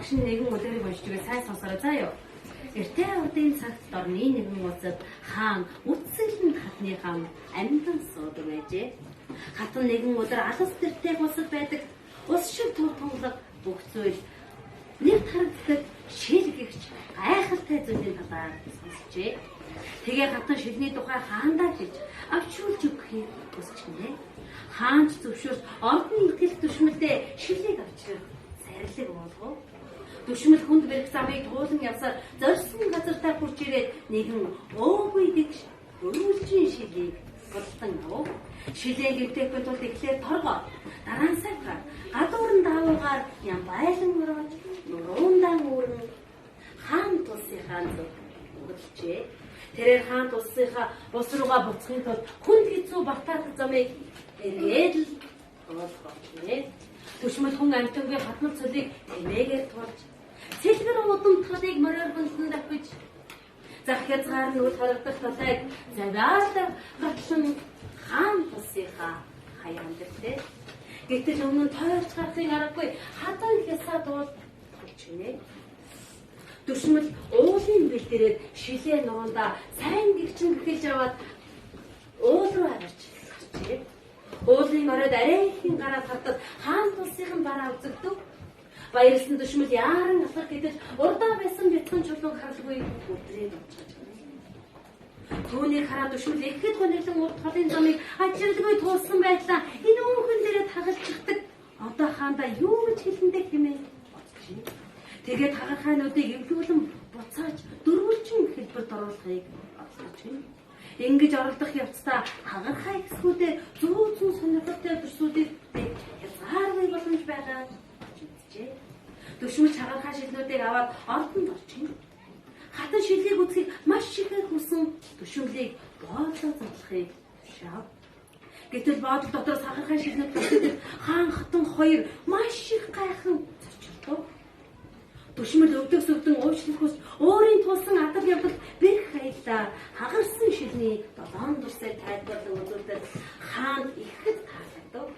багш нэгэн өдрийг уншиж байгаа сайн сонсороо заяа. Эртээ урдын цагт орны нэгэн улсад хаан үтсгэлэн хатны хам амьдан суудаг байжээ. Хатан нэгэн өдөр алс тэртээ улсад байдаг ус шиг тунгалаг бүх зүйл нэг тарагддаг шилгэгч гайхалтай зүйлийн талаар сонсчээ. Тэгээ хатан шилний тухай хаандаа хэлж авчруулж өгөхийг хүсэж гинэ. Хаан ч зөвшөөрч ордны итгэл түшмэлдээ шилийг авчрах сарилэг болгов. Түшмэл хүнд бэрх замыг туулан явсаар зорьсон газартаа хурж ирээд нэгэн өөгүй дэгш өрүүлжин шилийг болтон авав. Шилээ гэмтэхгүй тул эхлээд торгоо. Дараансаа гадуурн даавуугаар ям байлан өрөөж нуруундаа өөрн хаан тусынхаа өгөлжээ. Тэрээр хаан тусынхаа ус руугаа буцахын тулд хүнд хэцүү бартаах замыг эргээд л болгочихлээ. Түшмэл хүн амтангийн хатмал цөлийг тэмээгээр туулж цэлгэр удам талыг мороор хөндлөн давхиж зах хязгаар нь үл харагдах талайг завьяалан батлан хаан тусынхаа хаяанд ирлээ. Гэтэл өмнө нь тойрч гарахын аргагүй хатан хясаа дуулж гинэ. Түшмэл уулын бэлдэрээд шилээ нугандаа сайн гихчин гэхэлж аваад уул руу харж гарчээ. Уулын оройд арай ихэн гараад хатад хаан тусынхан бараа үзэгдэв. Баярлсан түшмэл яаран алхах гэдэж урдаа байсан бяцхан чулуун харалгүй өдрээд очихж байна. Түүнийг хараад түшмэл ихэд гонёлон урд холын замыг ачирдгүй туулсан байдлаа энэ өөхөн дээрээ тагалчихдаг. Одоо хаанда юу гэж хэлэндээ хэмээн бодчихъя. Тэгээд хагархайнуудыг эвлүүлэн буцааж дөрвөлжин хэлбэрт оруулахыг бодож байна. Ингэж оролдох явцдаа хагархай хэсгүүдээ зүүн сонирхолтой төрсүүдийг хязгааргүй боломж байгаа үзжээ. Түшмэл хагархай шилнүүдийг аваад ордонд орчихно. Хатан шилийг үзхийг маш ихээр хүсэн түшмэлийг боодлоо зодлохыг шав. Гэтэл боодол дотроос хагархай шилнүүд үзэхэд хаан хатан хоёр маш их гайхан зорчилдов. Түшмэл өвдөг сүвдэн уучлахус өөрийн тулсан адар явдал бэрх хаялаа хагарсан шилний 7 дурсай тайлбарлан үзүүлдэг хаан ихэд таалагдав.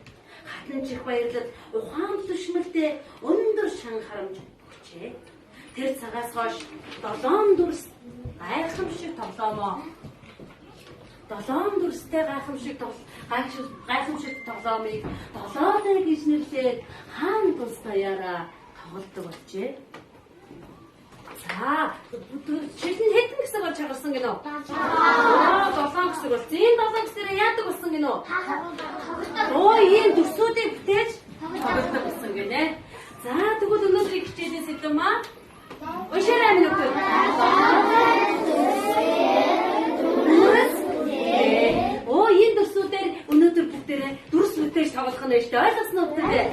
Хатан чих баярлал ухаан түшмэлдээ өндөр шан харамж өгчээ. Тэр цагаас хойш 7 дүрс гайхамшиг тоглоомоо. 7 дүрстэй гайхамшиг тоглоомыг 7 гэж нэрлээд хаан тус даяараа тоглодог болжээ. За, шилэн хэдэн гэсэг болж хагарсан гинэ үү? 7 гэсэг бол. Энэ 7 гэсэрээ яадаг болсон гинэ үү? Оо, ийм дүрсүүдийг бүтээж тоглодог болсон гинэ. За, тэгвэл өнөөдрийн хичээлийн сэдэв маа. Уншаарай минутыг. Оо, энэ дүрсүүдээр өнөөдөр бүгдээрээ дүрс бүтээж тоглох нь шүү дээ. Ойлгосноо бүгдээ?